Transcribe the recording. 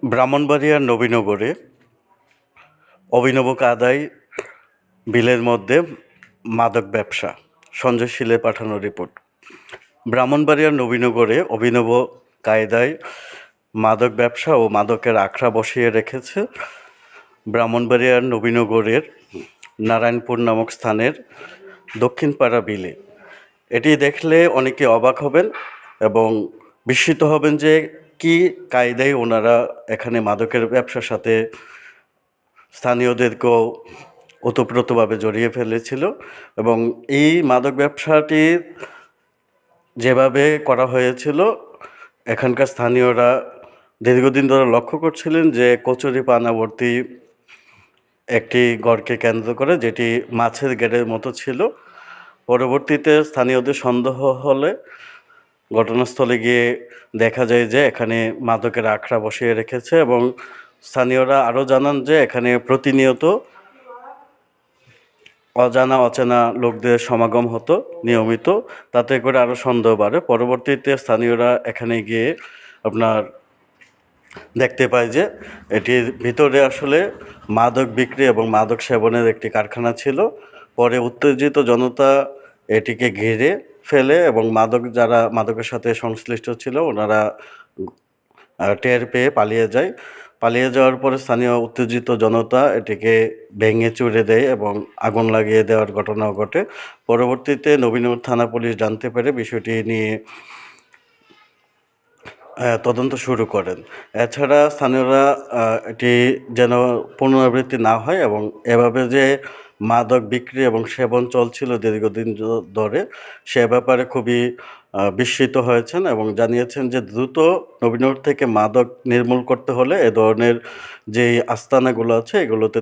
ব্রাহ্মণবাড়িয়ার নবীনগরে অভিনব কায়দায় বিলের মধ্যে মাদক ব্যবসা। সঞ্জয় শীলের পাঠানো রিপোর্ট। ব্রাহ্মণবাড়িয়ার নবীনগরে অভিনব কায়দায় মাদক ব্যবসা ও মাদকের আখড়া বসিয়ে রেখেছে ব্রাহ্মণবাড়িয়ার নবীনগরের নারায়ণপুর নামক স্থানের দক্ষিণপাড়া বিলে। এটি দেখলে অনেকে অবাক হবেন এবং বিস্মিত হবেন যে কী কায়দায় ওনারা এখানে মাদকের ব্যবসার সাথে স্থানীয়দেরকেও ওতপ্রোতভাবে জড়িয়ে ফেলেছিল। এবং এই মাদক ব্যবসাটি যেভাবে করা হয়েছিল, এখানকার স্থানীয়রা দীর্ঘদিন ধরে লক্ষ্য করছিলেন যে কচুরিপানাবর্তী একটি গড়কে কেন্দ্র করে, যেটি মাছের গেড়ের মতো ছিল। পরবর্তীতে স্থানীয়দের সন্দেহ হলে ঘটনাস্থলে গিয়ে দেখা যায় যে এখানে মাদকের আখড়া বসিয়ে রেখেছে এবং স্থানীয়রা আরও জানান যে এখানে প্রতিনিয়ত অজানা অচেনা লোকদের সমাগম হতো নিয়মিত, তাতে করে আরও সন্দেহ বাড়ে। পরবর্তীতে স্থানীয়রা এখানে গিয়ে আপনার দেখতে পায় যে এটির ভিতরে আসলে মাদক বিক্রি এবং মাদক সেবনের একটি কারখানা ছিল। পরে উত্তেজিত জনতা এটিকে ঘিরে ফেলে এবং যারা মাদকের সাথে সংশ্লিষ্ট ছিল ওনারা টের পেয়ে পালিয়ে যায়। পালিয়ে যাওয়ার পরে স্থানীয় উত্তেজিত জনতা এটিকে ভেঙে চুরে দেয় এবং আগুন লাগিয়ে দেওয়ার ঘটনাও ঘটে। পরবর্তীতে নবীনগর থানা পুলিশ জানতে পেরে বিষয়টি নিয়ে তদন্ত শুরু করেন। এছাড়া স্থানীয়রা এটি যেন পুনরাবৃত্তি না হয় এবং এভাবে যে মাদক বিক্রি এবং সেবন চলছিল দীর্ঘদিন ধরে, সে ব্যাপারে খুবই বিস্মিত হয়েছেন এবং জানিয়েছেন যে দ্রুত নবীনগর থেকে মাদক নির্মূল করতে হলে এ ধরনের যেই আস্তানাগুলো আছে এগুলোতে